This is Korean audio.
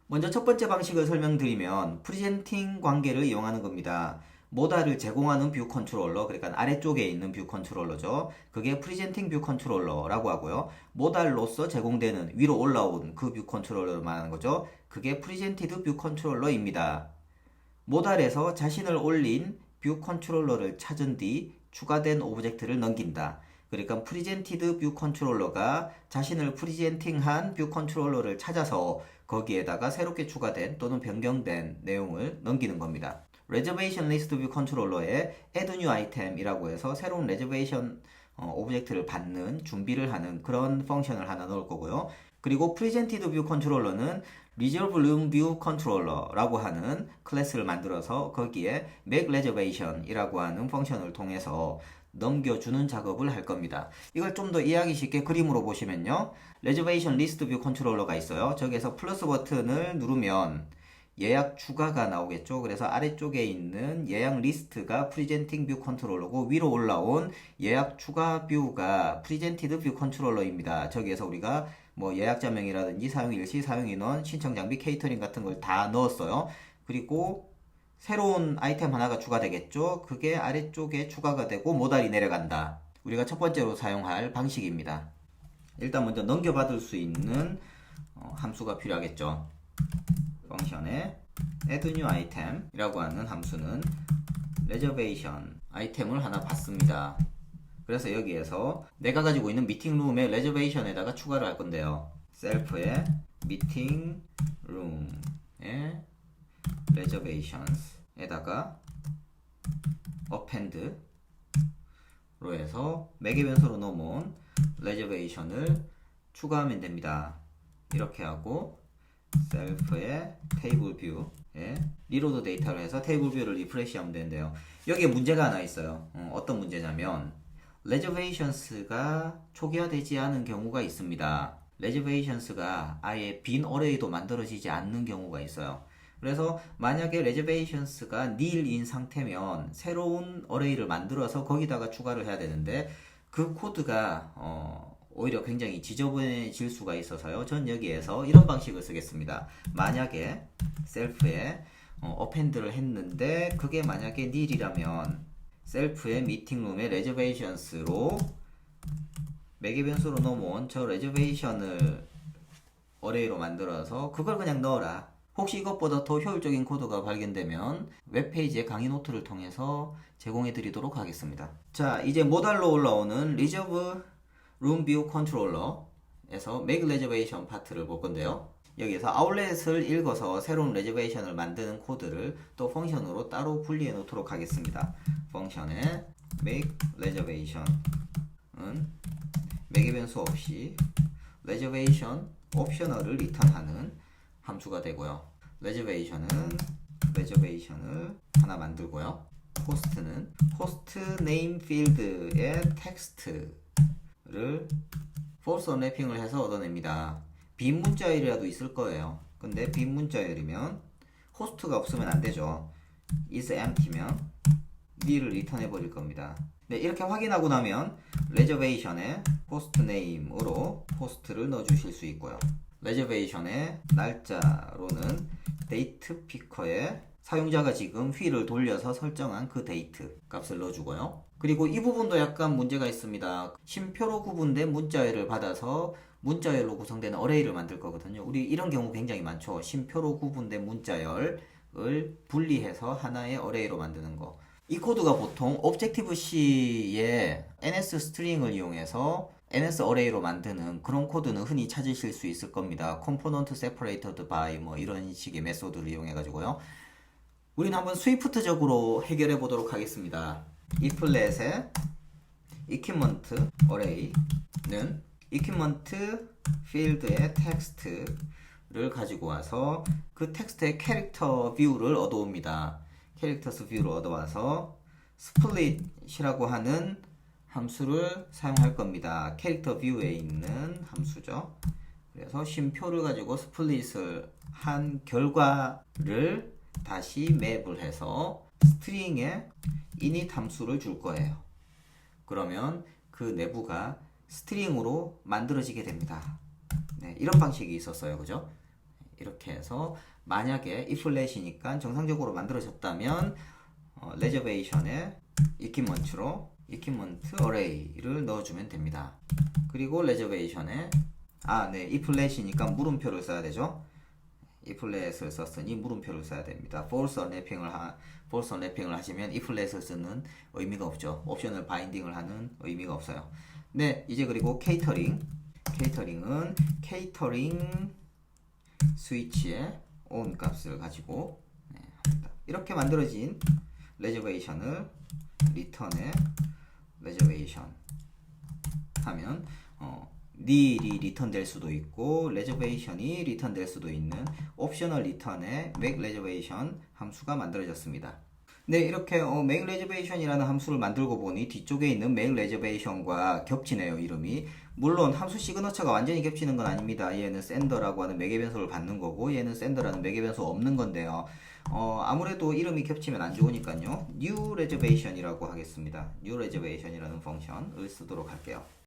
먼저 첫 번째 방식을 설명드리면 프리젠팅 관계를 이용하는 겁니다. 모달을 제공하는 뷰 컨트롤러, 그러니까 아래쪽에 있는 뷰 컨트롤러죠. 그게 프리젠팅 뷰 컨트롤러라고 하고요. 모달로서 제공되는 위로 올라온 그 뷰 컨트롤러를 말하는 거죠. 그게 프리젠티드 뷰 컨트롤러입니다. 모달에서 자신을 올린 뷰 컨트롤러를 찾은 뒤 추가된 오브젝트를 넘긴다. 그러니까 프리젠티드 뷰 컨트롤러가 자신을 프리젠팅한 뷰 컨트롤러를 찾아서 거기에다가 새롭게 추가된 또는 변경된 내용을 넘기는 겁니다. 레저베이션 리스트 뷰 컨트롤러에 add new item이라고 해서 새로운 레저베이션 오브젝트를 받는 준비를 하는 그런 펑션을 하나 넣을 거고요. 그리고 프리젠티드 뷰 컨트롤러는 Reserve Room View Controller라고 하는 클래스를 만들어서 거기에 Make Reservation 이라고 하는 펑션을 통해서 넘겨주는 작업을 할 겁니다. 이걸 좀 더 이해하기 쉽게 그림으로 보시면요. Reservation List View Controller가 있어요. 저기에서 플러스 버튼을 누르면 예약 추가가 나오겠죠. 그래서 아래쪽에 있는 예약 리스트가 프리젠팅 뷰 컨트롤러고 위로 올라온 예약 추가 뷰가 프리젠티드 뷰 컨트롤러입니다. 저기에서 우리가 뭐 예약자명이라든지 사용일시, 사용인원, 신청장비, 케이터링 같은 걸 다 넣었어요. 그리고 새로운 아이템 하나가 추가되겠죠. 그게 아래쪽에 추가가 되고 모달이 내려간다. 우리가 첫 번째로 사용할 방식입니다. 일단 먼저 넘겨받을 수 있는 함수가 필요하겠죠. 펑션에 add new item 이라고 하는 함수는 reservation 아이템을 하나 받습니다. 그래서 여기에서 내가 가지고 있는 미팅룸의 reservation에다가 추가를 할 건데요. 셀프에 미팅룸의 reservations에다가 append로 해서 매개 변수로 넘어온 reservation을 추가하면 됩니다. 이렇게 하고 셀프의 테이블 뷰에 리로드 데이터를 해서 테이블 뷰를 리프레시하면 되는데요. 여기에 문제가 하나 있어요. 어떤 문제냐면 레저베이션스가 초기화되지 않은 경우가 있습니다. 레저베이션스가 아예 빈 어레이도 만들어지지 않는 경우가 있어요. 그래서 만약에 레저베이션스가 nil인 상태면 새로운 어레이를 만들어서 거기다가 추가를 해야 되는데 그 코드가 오히려 굉장히 지저분해질 수가 있어서요. 전 여기에서 이런 방식을 쓰겠습니다. 만약에 셀프에 append를 했는데 그게 만약에 nil이라면 셀프의 미팅룸의 reservations로 매개 변수로 넘어온 저 reservation을 어레이로 만들어서 그걸 그냥 넣어라. 혹시 이것보다 더 효율적인 코드가 발견되면 웹페이지의 강의 노트를 통해서 제공해 드리도록 하겠습니다. 자, 이제 모달로 올라오는 Reserve Room View Controller에서 Make Reservation 파트를 볼 건데요. 여기에서 아울렛을 읽어서 새로운 레저베이션을 만드는 코드를 또 펑션으로 따로 분리해 놓도록 하겠습니다. 펑션에 make reservation은 매개 변수 없이 reservation 옵셔널을 리턴하는 함수가 되고요. reservation을 하나 만들고요. host는 host name field의 텍스트를 false unwrapping을 해서 얻어냅니다. 빈 문자열이라도 있을 거예요. 근데 빈 문자열이면 호스트가 없으면 안 되죠. is empty면 nil을 리턴해 버릴 겁니다. 네, 이렇게 확인하고 나면 reservation에 host name으로 호스트를 넣어 주실 수 있고요. reservation의 날짜로는 date picker에 사용자가 지금 휠을 돌려서 설정한 그 데이트 값을 넣어주고요. 그리고 이 부분도 약간 문제가 있습니다. 쉼표로 구분된 문자열을 받아서 문자열로 구성된 어레이를 만들 거거든요. 우리 이런 경우 굉장히 많죠. 쉼표로 구분된 문자열을 분리해서 하나의 어레이로 만드는 거. 이 코드가 보통 Objective-C의 NS 스트링을 이용해서 NS 어레이로 만드는 그런 코드는 흔히 찾으실 수 있을 겁니다. Component Separated by 뭐 이런 식의 메소드를 이용해 가지고요. 우리는 한번 스위프트적으로 해결해 보도록 하겠습니다. 이 플랫의 equipment array는 equipment field의 텍스트를 가지고 와서 그 텍스트의 캐릭터 뷰를 얻어옵니다. 캐릭터스 뷰를 얻어와서 split이라고 하는 함수를 사용할 겁니다. 캐릭터 뷰에 있는 함수죠. 그래서 쉼표를 가지고 스플릿을 한 결과를 다시 맵을 해서 스트링에 init 함수를 줄 거예요. 그러면 그 내부가 스트링으로 만들어지게 됩니다. 네, 이런 방식이 있었어요. 그죠? 이렇게 해서 만약에 이플렛이니까 정상적으로 만들어졌다면 레저베이션에 이퀴먼트로 이퀴먼트 어레이를 넣어주면 됩니다. 그리고 레저베이션에 이플렛이니까 물음표를 써야 되죠. 이플렛을 썼으니 물음표를 써야 됩니다. false unwrapping을 하시면 이플렛을 쓰는 의미가 없죠. 옵셔널 바인딩을 하는 의미가 없어요. 네, 이제 그리고 케이터링은 케이터링 스위치의 on 값을 가지고 합니다. 이렇게 만들어진 레저베이션을 리턴에 레저베이션 하면 nil이 리턴 될 수도 있고 레저베이션이 리턴 될 수도 있는 옵셔널 리턴의 make reservation 함수가 만들어졌습니다. 네, 이렇게 make reservation이라는 함수를 만들고 보니 뒤쪽에 있는 make reservation과 겹치네요, 이름이. 물론 함수 시그너처가 완전히 겹치는 건 아닙니다. 얘는 sender라고 하는 매개 변수를 받는 거고 얘는 sender라는 매개 변수 없는 건데요. 아무래도 이름이 겹치면 안 좋으니까요. new reservation이라고 하겠습니다. new reservation이라는 펑션을 쓰도록 할게요.